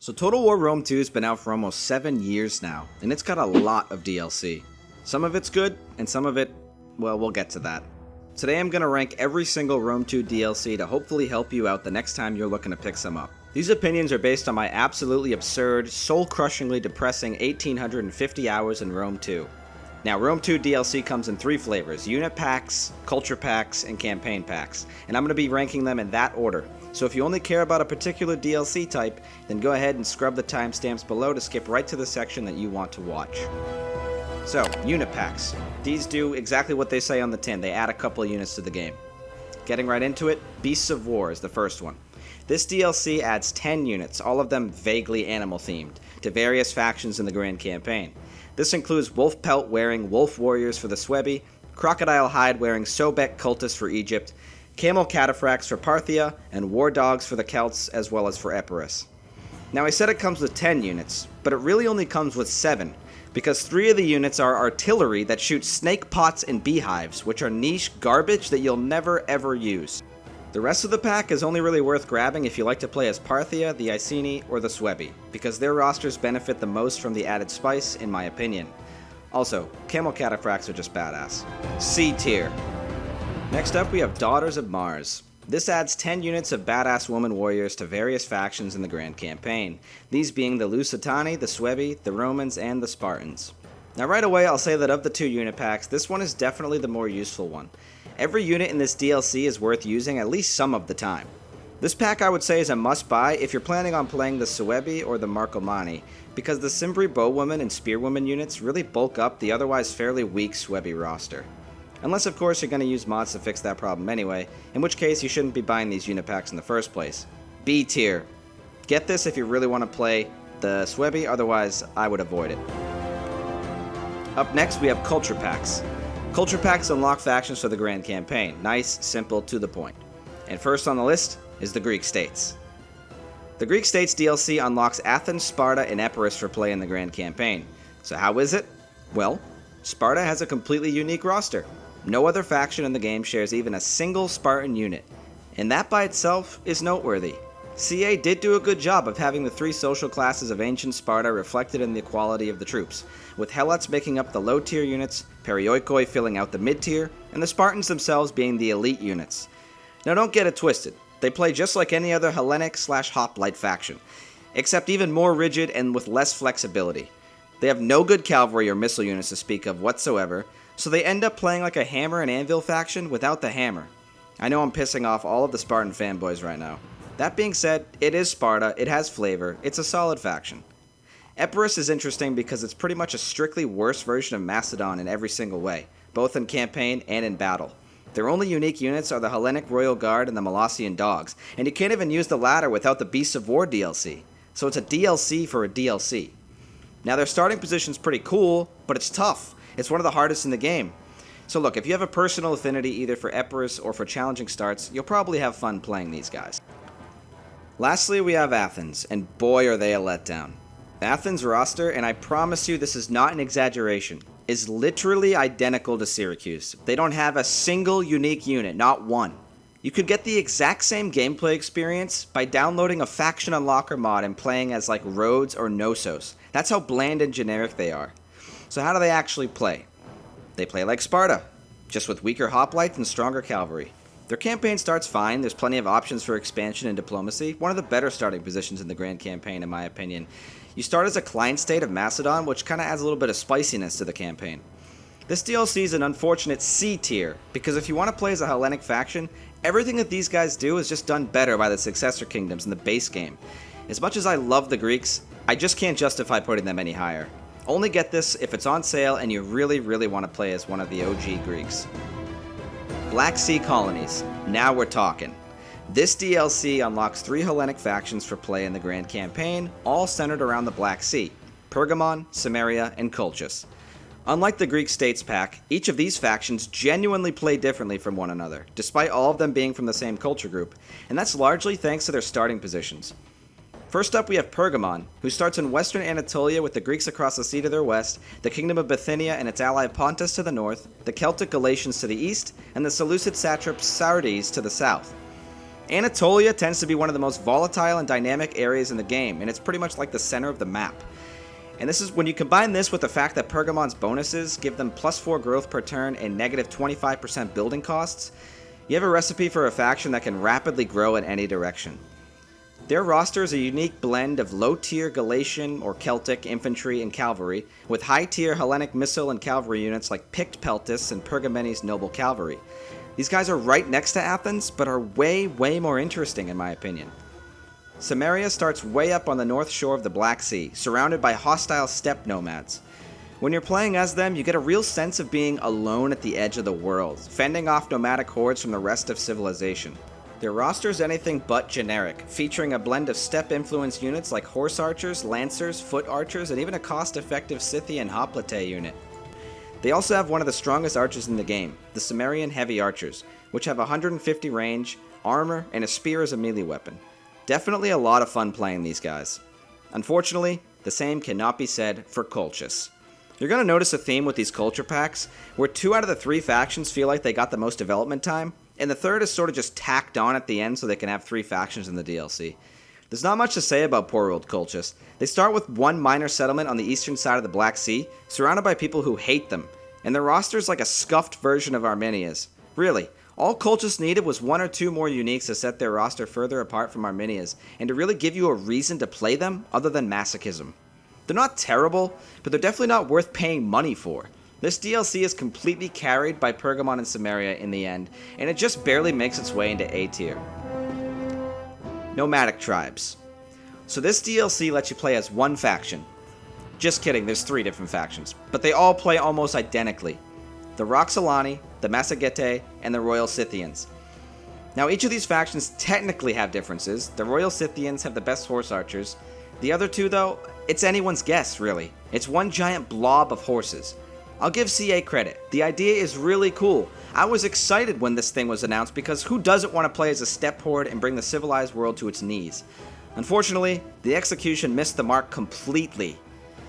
So Total War Rome 2 has been out for almost 7 years now, and it's got a lot of DLC. Some of it's good, and some of it, well, we'll get to that. Today I'm going to rank every single Rome 2 DLC to hopefully help you out the next time you're looking to pick some up. These opinions are based on my absolutely absurd, soul-crushingly depressing 1850 hours in Rome 2. Now, Rome 2 DLC comes in 3 flavors: unit packs, culture packs, and campaign packs, and I'm going to be ranking them in that order. So if you only care about a particular DLC type, then go ahead and scrub the timestamps below to skip right to the section that you want to watch. So, unit packs. These do exactly what they say on the tin. They add a couple of units to the game. Getting right into it, Beasts of War is the first one. This DLC adds 10 units, all of them vaguely animal themed, to various factions in the Grand Campaign. This includes wolf pelt wearing wolf warriors for the Suebi, crocodile hide wearing Sobek cultists for Egypt, camel cataphracts for Parthia, and war dogs for the Celts as well as for Epirus. Now I said it comes with 10 units, but it really only comes with 7, because 3 of the units are artillery that shoot snake pots and beehives, which are niche garbage that you'll never ever use. The rest of the pack is only really worth grabbing if you like to play as Parthia, the Iceni, or the Suebi, because their rosters benefit the most from the added spice, in my opinion. Also, camel cataphracts are just badass. C tier. Next up we have Daughters of Mars. This adds 10 units of badass woman warriors to various factions in the Grand Campaign, these being the Lusitani, the Suebi, the Romans, and the Spartans. Now right away I'll say that of the 2 unit packs, this one is definitely the more useful one. Every unit in this DLC is worth using at least some of the time. This pack I would say is a must-buy if you're planning on playing the Suebi or the Marcomanni, because the Cimbri Bowwoman and Spearwoman units really bulk up the otherwise fairly weak Suebi roster. Unless of course you're going to use mods to fix that problem anyway, in which case you shouldn't be buying these unit packs in the first place. B tier. Get this if you really want to play the Suebi, otherwise I would avoid it. Up next we have Culture Packs. Culture Packs unlock factions for the Grand Campaign. Nice, simple, to the point. And first on the list is the Greek States. The Greek States DLC unlocks Athens, Sparta, and Epirus for play in the Grand Campaign. So how is it? Well, Sparta has a completely unique roster. No other faction in the game shares even a single Spartan unit, and that by itself is noteworthy. CA did do a good job of having the 3 social classes of ancient Sparta reflected in the quality of the troops, with Helots making up the low-tier units, Perioikoi filling out the mid-tier, and the Spartans themselves being the elite units. Now don't get it twisted, they play just like any other Hellenic/hoplite faction, except even more rigid and with less flexibility. They have no good cavalry or missile units to speak of whatsoever, so they end up playing like a hammer and anvil faction without the hammer. I know I'm pissing off all of the Spartan fanboys right now. That being said, it is Sparta, it has flavor, it's a solid faction. Epirus is interesting because it's pretty much a strictly worse version of Macedon in every single way, both in campaign and in battle. Their only unique units are the Hellenic Royal Guard and the Molossian Dogs, and you can't even use the latter without the Beasts of War DLC, so it's a DLC for a DLC. Now their starting position's pretty cool, but it's tough. It's one of the hardest in the game. So look, if you have a personal affinity either for Epirus or for challenging starts, you'll probably have fun playing these guys. Lastly, we have Athens, and boy are they a letdown. Athens' roster, and I promise you this is not an exaggeration, is literally identical to Syracuse. They don't have a single unique unit, not one. You could get the exact same gameplay experience by downloading a Faction Unlocker mod and playing as like Rhodes or Knossos. That's how bland and generic they are. So how do they actually play? They play like Sparta, just with weaker hoplites and stronger cavalry. Their campaign starts fine, there's plenty of options for expansion and diplomacy, one of the better starting positions in the Grand Campaign in my opinion. You start as a client state of Macedon, which kinda adds a little bit of spiciness to the campaign. This DLC is an unfortunate C tier, because if you want to play as a Hellenic faction, everything that these guys do is just done better by the successor kingdoms in the base game. As much as I love the Greeks, I just can't justify putting them any higher. Only get this if it's on sale and you really want to play as one of the OG Greeks. Black Sea Colonies. Now we're talking. This DLC unlocks 3 Hellenic factions for play in the Grand Campaign, all centered around the Black Sea: Pergamon, Samaria, and Colchis. Unlike the Greek States pack, each of these factions genuinely play differently from one another, despite all of them being from the same culture group, and that's largely thanks to their starting positions. First up we have Pergamon, who starts in western Anatolia with the Greeks across the sea to their west, the Kingdom of Bithynia and its ally Pontus to the north, the Celtic Galatians to the east, and the Seleucid satrap Sardes to the south. Anatolia tends to be one of the most volatile and dynamic areas in the game, and it's pretty much like the center of the map. And this is when you combine this with the fact that Pergamon's bonuses give them +4 growth per turn and negative 25% building costs, you have a recipe for a faction that can rapidly grow in any direction. Their roster is a unique blend of low-tier Galatian or Celtic infantry and cavalry, with high-tier Hellenic missile and cavalry units like Pict Peltis and Pergamenes noble cavalry. These guys are right next to Athens, but are way more interesting in my opinion. Samaria starts way up on the north shore of the Black Sea, surrounded by hostile steppe nomads. When you're playing as them, you get a real sense of being alone at the edge of the world, fending off nomadic hordes from the rest of civilization. Their roster is anything but generic, featuring a blend of steppe-influenced units like horse archers, lancers, foot archers, and even a cost-effective Scythian hoplite unit. They also have one of the strongest archers in the game, the Cimmerian Heavy Archers, which have 150 range, armor, and a spear as a melee weapon. Definitely a lot of fun playing these guys. Unfortunately, the same cannot be said for Colchis. You're going to notice a theme with these culture packs, where 2 out of the 3 factions feel like they got the most development time, and the third is sort of just tacked on at the end so they can have 3 factions in the DLC. There's not much to say about poor old Colchis. They start with one minor settlement on the eastern side of the Black Sea, surrounded by people who hate them, and their roster is like a scuffed version of Arminia's. Really, all Colchis needed was 1 or 2 more uniques to set their roster further apart from Arminia's, and to really give you a reason to play them other than masochism. They're not terrible, but they're definitely not worth paying money for. This DLC is completely carried by Pergamon and Samaria in the end, and it just barely makes its way into A tier. Nomadic Tribes. So this DLC lets you play as one faction. Just kidding, there's 3 different factions, but they all play almost identically. The Roxolani, the Massagetae, and the Royal Scythians. Now each of these factions technically have differences. The Royal Scythians have the best horse archers. The other 2 though, it's anyone's guess really. It's one giant blob of horses. I'll give CA credit. The idea is really cool. I was excited when this thing was announced because who doesn't want to play as a steppe horde and bring the civilized world to its knees? Unfortunately, the execution missed the mark completely.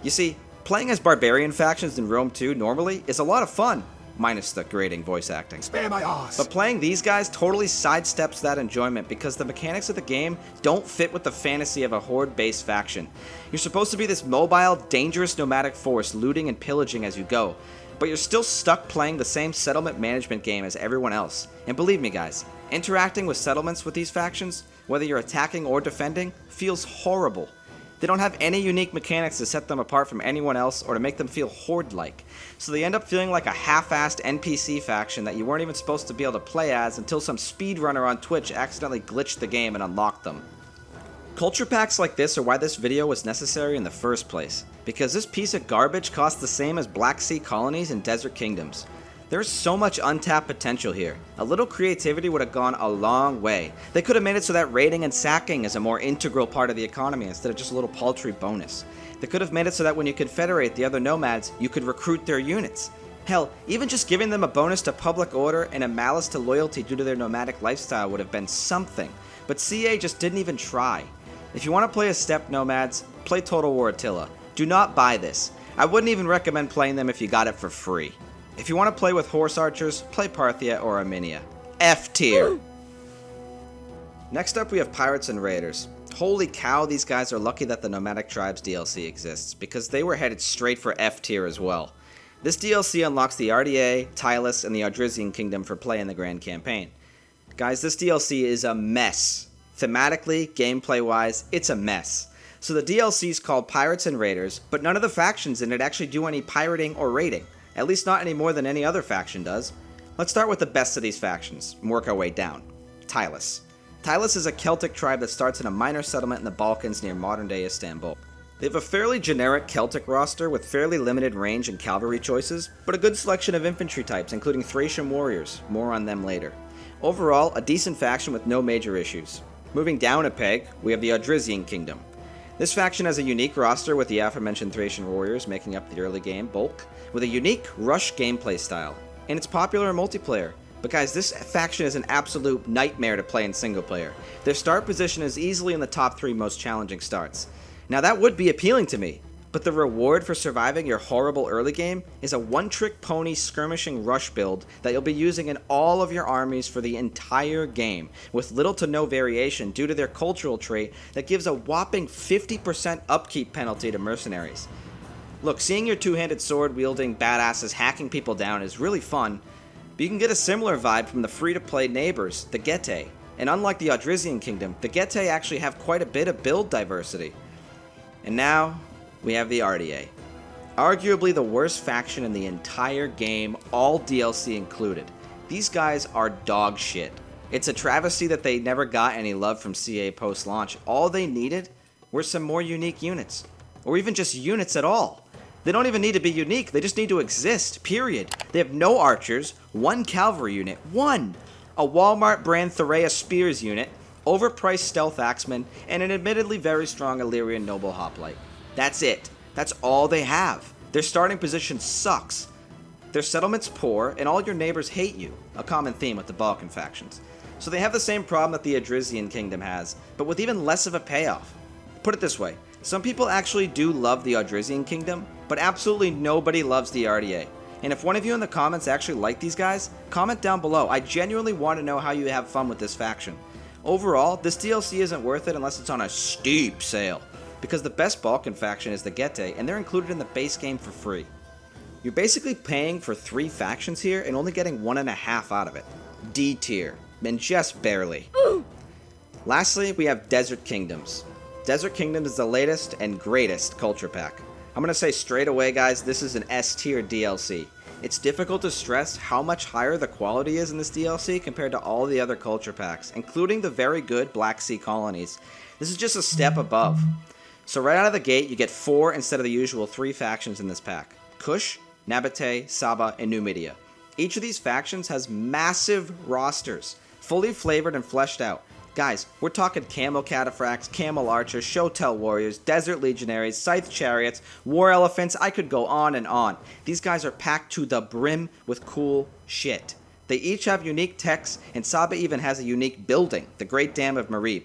You see, playing as barbarian factions in Rome 2 normally is a lot of fun, minus the grating voice acting. Spare my ass. But playing these guys totally sidesteps that enjoyment because the mechanics of the game don't fit with the fantasy of a horde-based faction. You're supposed to be this mobile, dangerous nomadic force looting and pillaging as you go, but you're still stuck playing the same settlement management game as everyone else. And believe me guys, interacting with settlements with these factions, whether you're attacking or defending, feels horrible. They don't have any unique mechanics to set them apart from anyone else or to make them feel horde-like, so they end up feeling like a half-assed NPC faction that you weren't even supposed to be able to play as until some speedrunner on Twitch accidentally glitched the game and unlocked them. Culture packs like this are why this video was necessary in the first place, because this piece of garbage costs the same as Black Sea Colonies and Desert Kingdoms. There's so much untapped potential here. A little creativity would have gone a long way. They could have made it so that raiding and sacking is a more integral part of the economy instead of just a little paltry bonus. They could have made it so that when you confederate the other nomads, you could recruit their units. Hell, even just giving them a bonus to public order and a malice to loyalty due to their nomadic lifestyle would have been something. But CA just didn't even try. If you want to play as steppe nomads, play Total War Attila. Do not buy this. I wouldn't even recommend playing them if you got it for free. If you want to play with horse archers, play Parthia or Arminia. F tier. Next up we have Pirates and Raiders. Holy cow, these guys are lucky that the Nomadic Tribes DLC exists, because they were headed straight for F tier as well. This DLC unlocks the RDA, Tylus, and the Ardrisian Kingdom for play in the Grand Campaign. Guys, this DLC is a mess. Thematically, gameplay-wise, it's a mess. So the DLC is called Pirates and Raiders, but none of the factions in it actually do any pirating or raiding. At least not any more than any other faction does. Let's start with the best of these factions and work our way down. Tylus. Tylus is a Celtic tribe that starts in a minor settlement in the Balkans near modern-day Istanbul. They have a fairly generic Celtic roster with fairly limited range and cavalry choices, but a good selection of infantry types, including Thracian warriors. More on them later. Overall, a decent faction with no major issues. Moving down a peg, we have the Ardrisian Kingdom. This faction has a unique roster with the aforementioned Thracian warriors making up the early game bulk, with a unique rush gameplay style, and it's popular in multiplayer. But guys, this faction is an absolute nightmare to play in single player. Their start position is easily in the top 3 most challenging starts. Now that would be appealing to me. But the reward for surviving your horrible early game is a one-trick pony skirmishing rush build that you'll be using in all of your armies for the entire game, with little to no variation due to their cultural trait that gives a whopping 50% upkeep penalty to mercenaries. Look, seeing your two-handed sword-wielding badasses hacking people down is really fun, but you can get a similar vibe from the free-to-play neighbors, the Getae. And unlike the Odrysian Kingdom, the Getae actually have quite a bit of build diversity. And now, we have the RDA. Arguably the worst faction in the entire game, all DLC included. These guys are dog shit. It's a travesty that they never got any love from CA post-launch. All they needed were some more unique units. Or even just units at all. They don't even need to be unique, they just need to exist, period. They have no archers, one cavalry unit, one! A Walmart brand Thorea Spears unit, overpriced stealth axemen, and an admittedly very strong Illyrian noble hoplite. That's it. That's all they have. Their starting position sucks. Their settlement's poor, and all your neighbors hate you, a common theme with the Balkan factions. So they have the same problem that the Odrysian Kingdom has, but with even less of a payoff. Put it this way, some people actually do love the Odrysian Kingdom, but absolutely nobody loves the RDA. And if one of you in the comments actually like these guys, comment down below. I genuinely want to know how you have fun with this faction. Overall, this DLC isn't worth it unless it's on a steep sale, because the best Balkan faction is the Getae, and they're included in the base game for free. You're basically paying for 3 factions here and only getting 1.5 out of it. D tier, and just barely. Lastly, we have Desert Kingdoms. Desert Kingdoms is the latest and greatest culture pack. I'm going to say straight away, guys, this is an S tier DLC. It's difficult to stress how much higher the quality is in this DLC compared to all the other culture packs, including the very good Black Sea Colonies. This is just a step above. So right out of the gate, you get 4 instead of the usual 3 factions in this pack. Kush, Nabatea, Saba, and Numidia. Each of these factions has massive rosters, fully flavored and fleshed out. Guys, we're talking Camel Cataphracts, Camel Archers, Shotel Warriors, Desert Legionaries, Scythe Chariots, War Elephants, I could go on and on. These guys are packed to the brim with cool shit. They each have unique techs, and Saba even has a unique building, the Great Dam of Marib.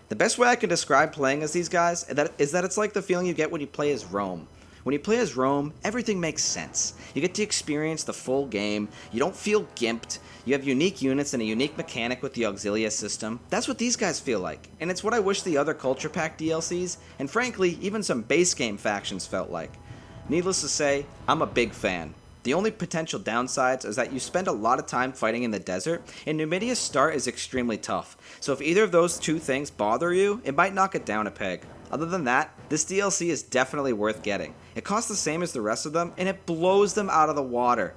The best way I can describe playing as these guys is that it's like the feeling you get when you play as Rome. When you play as Rome, everything makes sense. You get to experience the full game, you don't feel gimped, you have unique units and a unique mechanic with the Auxilia system. That's what these guys feel like, and it's what I wish the other Culture Pack DLCs, and frankly, even some base game factions felt like. Needless to say, I'm a big fan. The only potential downsides is that you spend a lot of time fighting in the desert, and Numidia's start is extremely tough, so if either of those 2 things bother you, it might knock it down a peg. Other than that, this DLC is definitely worth getting. It costs the same as the rest of them, and it blows them out of the water.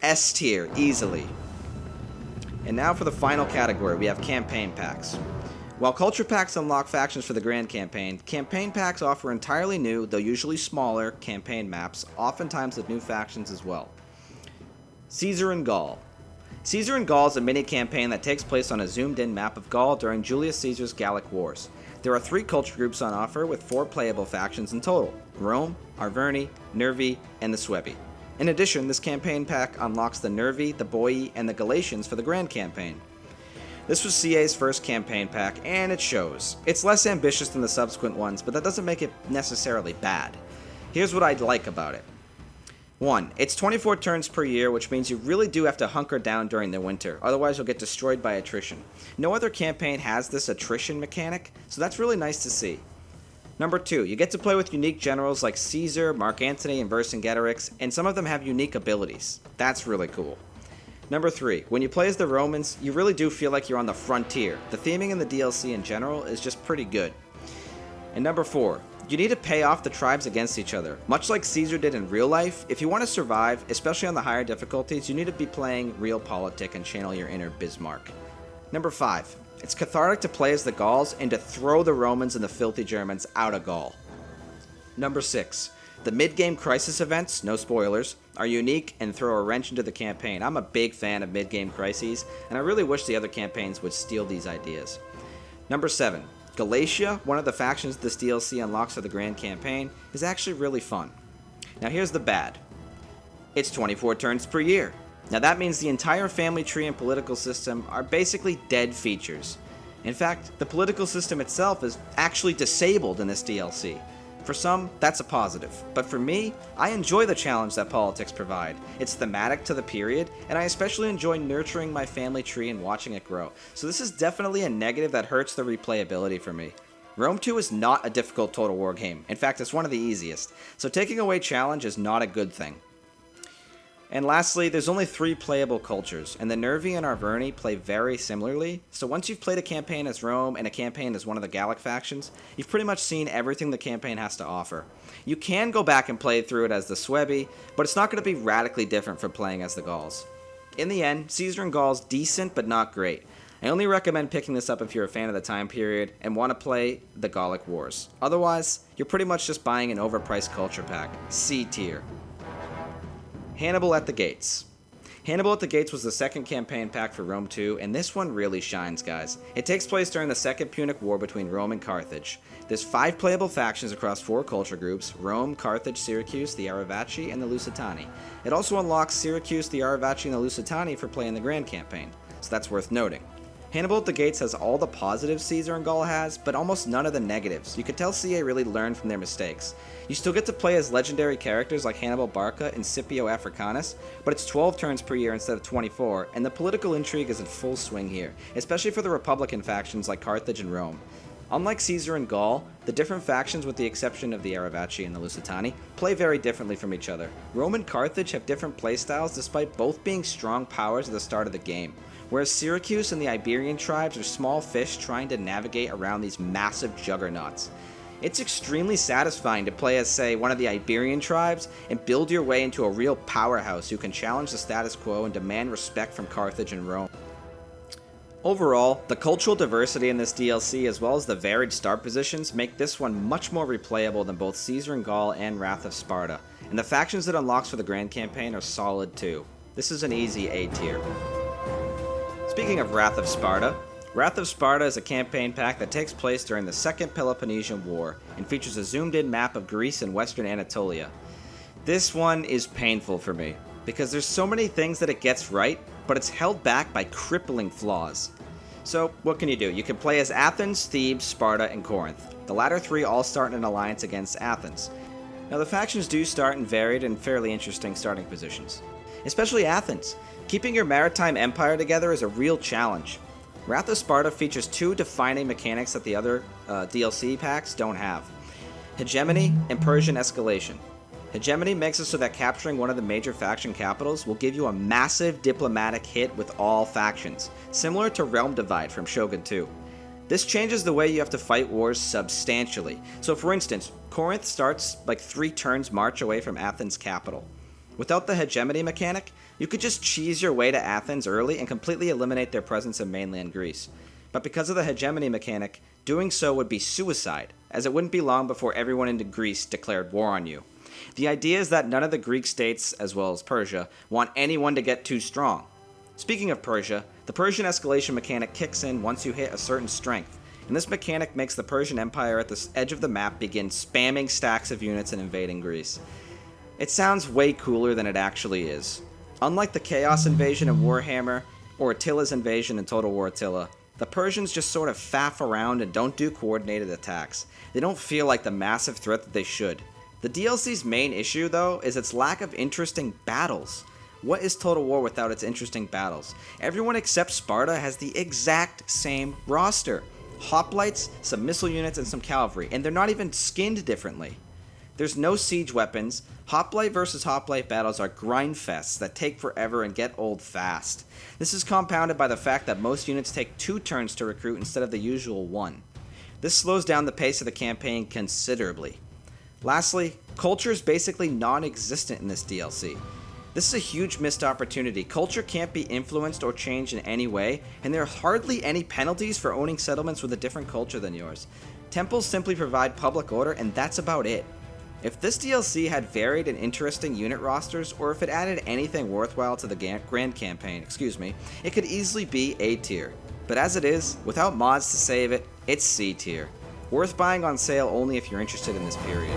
S tier, easily. And now for the final category, we have campaign packs. While culture packs unlock factions for the grand campaign packs offer entirely new, though usually smaller, campaign maps, oftentimes with new factions as well. Caesar and Gaul. Caesar and Gaul is a mini-campaign that takes place on a zoomed-in map of Gaul during Julius Caesar's Gallic Wars. There are 3 culture groups on offer with 4 playable factions in total: Rome, Arverni, Nervi, and the Suebi. In addition, this campaign pack unlocks the Nervi, the Boii, and the Galatians for the grand campaign. This was CA's first campaign pack, and it shows. It's less ambitious than the subsequent ones, but that doesn't make it necessarily bad. Here's what I like about it. 1. It's 24 turns per year, which means you really do have to hunker down during the winter, otherwise you'll get destroyed by attrition. No other campaign has this attrition mechanic, so that's really nice to see. Number 2, you get to play with unique generals like Caesar, Mark Antony, and Vercingetorix, and some of them have unique abilities. That's really cool. Number 3, when you play as the Romans, you really do feel like you're on the frontier. The theming in the DLC in general is just pretty good. And number 4, you need to pay off the tribes against each other. Much like Caesar did in real life, if you want to survive, especially on the higher difficulties, you need to be playing realpolitik and channel your inner Bismarck. Number 5, it's cathartic to play as the Gauls and to throw the Romans and the filthy Germans out of Gaul. Number 6, the mid-game crisis events, no spoilers, are unique and throw a wrench into the campaign. I'm a big fan of mid-game crises, and I really wish the other campaigns would steal these ideas. Number 7, Galatia, one of the factions this DLC unlocks for the grand campaign, is actually really fun. Now here's the bad. It's 24 turns per year. Now that means the entire family tree and political system are basically dead features. In fact, the political system itself is actually disabled in this DLC. For some, that's a positive, but for me, I enjoy the challenge that politics provide. It's thematic to the period, and I especially enjoy nurturing my family tree and watching it grow, so this is definitely a negative that hurts the replayability for me. Rome 2 is not a difficult Total War game, in fact it's one of the easiest, so taking away challenge is not a good thing. And lastly, there's only 3 playable cultures, and the Nervi and Arverni play very similarly, so once you've played a campaign as Rome and a campaign as one of the Gallic factions, you've pretty much seen everything the campaign has to offer. You can go back and play through it as the Suebi, but it's not going to be radically different from playing as the Gauls. In the end, Caesar and Gaul's decent but not great. I only recommend picking this up if you're a fan of the time period and want to play the Gallic Wars. Otherwise, you're pretty much just buying an overpriced culture pack, C tier. Hannibal at the Gates. Hannibal at the Gates was the second campaign pack for Rome 2, and this one really shines, guys. It takes place during the Second Punic War between Rome and Carthage. There's 5 playable factions across 4 culture groups: Rome, Carthage, Syracuse, the Aravaci, and the Lusitani. It also unlocks Syracuse, the Aravaci, and the Lusitani for play in the Grand Campaign, so that's worth noting. Hannibal at the Gates has all the positives Caesar and Gaul has, but almost none of the negatives. You can tell CA really learned from their mistakes. You still get to play as legendary characters like Hannibal Barca and Scipio Africanus, but it's 12 turns per year instead of 24, and the political intrigue is in full swing here, especially for the Republican factions like Carthage and Rome. Unlike Caesar and Gaul, the different factions, with the exception of the Aravaci and the Lusitani, play very differently from each other. Rome and Carthage have different playstyles despite both being strong powers at the start of the game, whereas Syracuse and the Iberian tribes are small fish trying to navigate around these massive juggernauts. It's extremely satisfying to play as, say, one of the Iberian tribes and build your way into a real powerhouse who can challenge the status quo and demand respect from Carthage and Rome. Overall, the cultural diversity in this DLC as well as the varied start positions make this one much more replayable than both Caesar and Gaul and Wrath of Sparta, and the factions it unlocks for the Grand Campaign are solid too. This is an easy A tier. Speaking of Wrath of Sparta is a campaign pack that takes place during the Second Peloponnesian War and features a zoomed-in map of Greece and Western Anatolia. This one is painful for me, because there's so many things that it gets right, but it's held back by crippling flaws. So, what can you do? You can play as Athens, Thebes, Sparta, and Corinth. The latter 3 all start in an alliance against Athens. Now, the factions do start in varied and fairly interesting starting positions. Especially Athens. Keeping your maritime empire together is a real challenge. Wrath of Sparta features 2 defining mechanics that the other DLC packs don't have: hegemony and Persian escalation. Hegemony makes it so that capturing one of the major faction capitals will give you a massive diplomatic hit with all factions, similar to Realm Divide from Shogun 2. This changes the way you have to fight wars substantially. So for instance, Corinth starts like 3 turns march away from Athens' capital. Without the hegemony mechanic, you could just cheese your way to Athens early and completely eliminate their presence in mainland Greece. But because of the hegemony mechanic, doing so would be suicide, as it wouldn't be long before everyone in Greece declared war on you. The idea is that none of the Greek states, as well as Persia, want anyone to get too strong. Speaking of Persia, the Persian escalation mechanic kicks in once you hit a certain strength, and this mechanic makes the Persian Empire at the edge of the map begin spamming stacks of units and invading Greece. It sounds way cooler than it actually is. Unlike the Chaos invasion in Warhammer, or Attila's invasion in Total War Attila, the Persians just sort of faff around and don't do coordinated attacks. They don't feel like the massive threat that they should. The DLC's main issue, though, is its lack of interesting battles. What is Total War without its interesting battles? Everyone except Sparta has the exact same roster. Hoplites, some missile units, and some cavalry, and they're not even skinned differently. There's no siege weapons. Hoplite versus hoplite battles are grindfests that take forever and get old fast. This is compounded by the fact that most units take 2 turns to recruit instead of the usual 1. This slows down the pace of the campaign considerably. Lastly, culture is basically non-existent in this DLC. This is a huge missed opportunity. Culture can't be influenced or changed in any way, and there are hardly any penalties for owning settlements with a different culture than yours. Temples simply provide public order, and that's about it. If this DLC had varied and interesting unit rosters, or if it added anything worthwhile to the Grand Campaign, it could easily be A tier. But as it is, without mods to save it, it's C tier. Worth buying on sale only if you're interested in this period.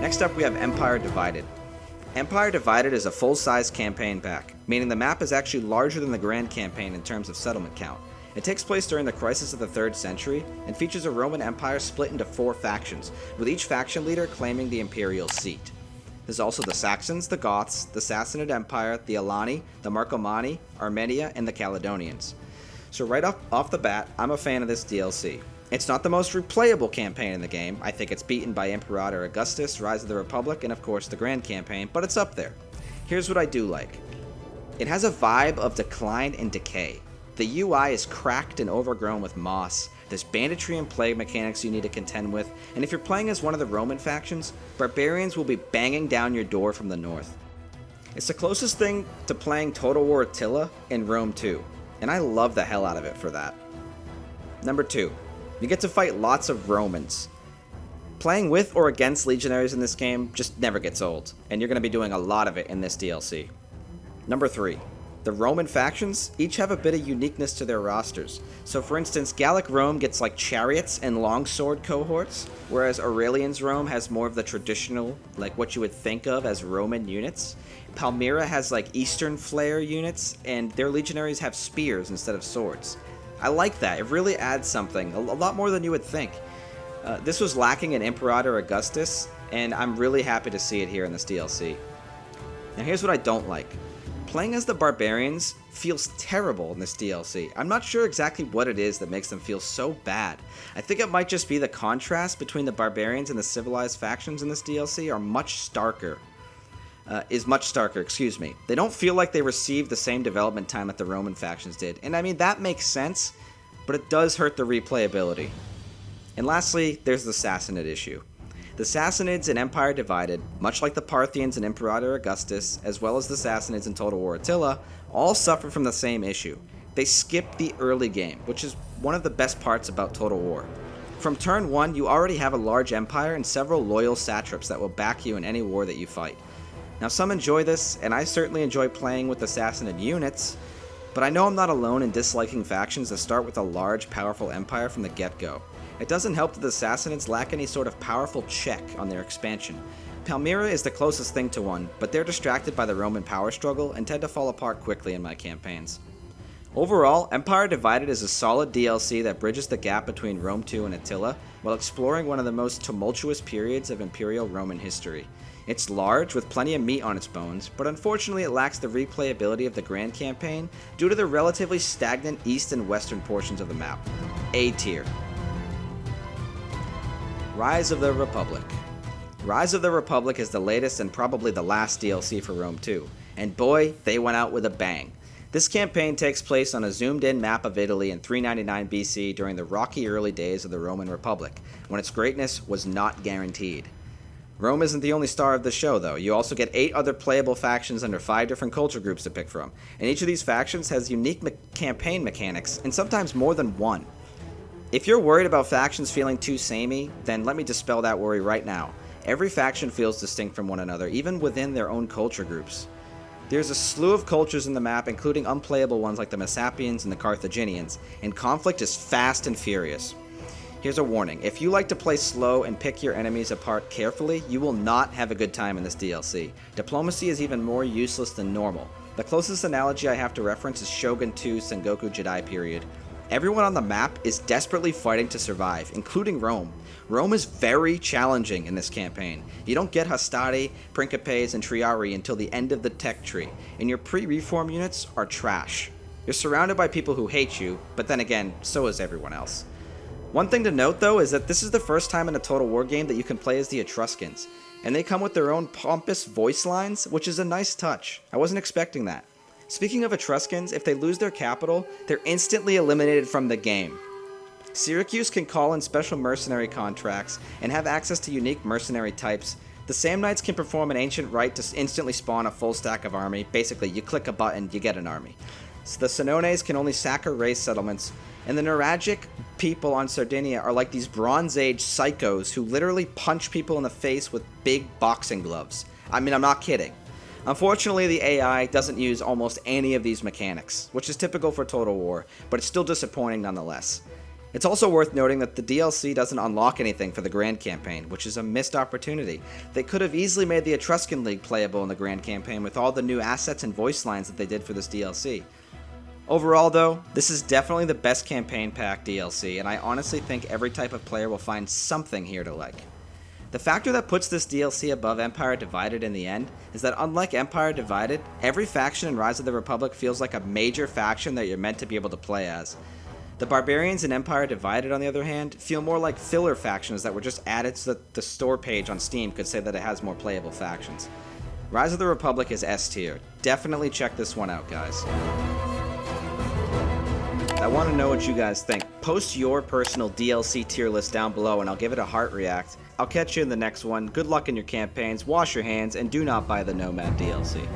Next up we have Empire Divided. Empire Divided is a full-size campaign pack, meaning the map is actually larger than the Grand Campaign in terms of settlement count. It takes place during the crisis of the 3rd century and features a Roman Empire split into 4 factions, with each faction leader claiming the imperial seat. There's also the Saxons, the Goths, the Sassanid Empire, the Alani, the Marcomanni, Armenia, and the Caledonians. So right off the bat, I'm a fan of this DLC. It's not the most replayable campaign in the game. I think it's beaten by Imperator Augustus, Rise of the Republic, and of course the Grand Campaign, but it's up there. Here's what I do like. It has a vibe of decline and decay. The UI is cracked and overgrown with moss. There's banditry and plague mechanics you need to contend with, and if you're playing as one of the Roman factions, barbarians will be banging down your door from the north. It's the closest thing to playing Total War Attila in Rome 2, and I love the hell out of it for that. Number 2. You get to fight lots of Romans. Playing with or against legionaries in this game just never gets old, and you're going to be doing a lot of it in this DLC. Number 3. The Roman factions each have a bit of uniqueness to their rosters. So for instance, Gallic Rome gets like chariots and longsword cohorts, whereas Aurelian's Rome has more of the traditional, like what you would think of as Roman units. Palmyra has like Eastern Flare units, and their legionaries have spears instead of swords. I like that. It really adds something, a lot more than you would think. This was lacking in Imperator Augustus, and I'm really happy to see it here in this DLC. Now here's what I don't like. Playing as the barbarians feels terrible in this DLC. I'm not sure exactly what it is that makes them feel so bad. I think it might just be the contrast between the barbarians and the civilized factions in this DLC are much starker. They don't feel like they received the same development time that the Roman factions did. And I mean, that makes sense, but it does hurt the replayability. And lastly, there's the Sassanid issue. The Sassanids in Empire Divided, much like the Parthians in Imperator Augustus, as well as the Sassanids in Total War Attila, all suffer from the same issue. They skip the early game, which is one of the best parts about Total War. From turn 1, you already have a large empire and several loyal satraps that will back you in any war that you fight. Now some enjoy this, and I certainly enjoy playing with the Sassanid units, but I know I'm not alone in disliking factions that start with a large, powerful empire from the get-go. It doesn't help that the Sassanids lack any sort of powerful check on their expansion. Palmyra is the closest thing to one, but they're distracted by the Roman power struggle and tend to fall apart quickly in my campaigns. Overall, Empire Divided is a solid DLC that bridges the gap between Rome 2 and Attila, while exploring one of the most tumultuous periods of Imperial Roman history. It's large, with plenty of meat on its bones, but unfortunately it lacks the replayability of the Grand Campaign due to the relatively stagnant east and western portions of the map. A tier. Rise of the Republic. Rise of the Republic is the latest and probably the last DLC for Rome 2, and boy, they went out with a bang. This campaign takes place on a zoomed-in map of Italy in 399 BC during the rocky early days of the Roman Republic, when its greatness was not guaranteed. Rome isn't the only star of the show, though. You also get 8 other playable factions under 5 different culture groups to pick from, and each of these factions has unique campaign mechanics, and sometimes more than one. If you're worried about factions feeling too samey, then let me dispel that worry right now. Every faction feels distinct from one another, even within their own culture groups. There's a slew of cultures in the map, including unplayable ones like the Messapians and the Carthaginians, and conflict is fast and furious. Here's a warning, if you like to play slow and pick your enemies apart carefully, you will not have a good time in this DLC. Diplomacy is even more useless than normal. The closest analogy I have to reference is Shogun 2 Sengoku Jidai period. Everyone on the map is desperately fighting to survive, including Rome. Rome is very challenging in this campaign. You don't get Hastati, Principes, and Triarii until the end of the tech tree, and your pre-reform units are trash. You're surrounded by people who hate you, but then again, so is everyone else. One thing to note though is that this is the first time in a Total War game that you can play as the Etruscans, and they come with their own pompous voice lines, which is a nice touch. I wasn't expecting that. Speaking of Etruscans, if they lose their capital, they're instantly eliminated from the game. Syracuse can call in special mercenary contracts and have access to unique mercenary types. The Samnites can perform an ancient rite to instantly spawn a full stack of army. Basically, you click a button, you get an army. So the Senones can only sack or raise settlements, and the Nuragic people on Sardinia are like these Bronze Age psychos who literally punch people in the face with big boxing gloves. I mean, I'm not kidding. Unfortunately, the AI doesn't use almost any of these mechanics, which is typical for Total War, but it's still disappointing nonetheless. It's also worth noting that the DLC doesn't unlock anything for the Grand Campaign, which is a missed opportunity. They could have easily made the Etruscan League playable in the Grand Campaign with all the new assets and voice lines that they did for this DLC. Overall though, this is definitely the best campaign pack DLC, and I honestly think every type of player will find something here to like. The factor that puts this DLC above Empire Divided in the end is that unlike Empire Divided, every faction in Rise of the Republic feels like a major faction that you're meant to be able to play as. The Barbarians in Empire Divided, on the other hand, feel more like filler factions that were just added so that the store page on Steam could say that it has more playable factions. Rise of the Republic is S tier. Definitely check this one out, guys. I want to know what you guys think. Post your personal DLC tier list down below and I'll give it a heart react. I'll catch you in the next one. Good luck in your campaigns, wash your hands, and do not buy the Nomad DLC.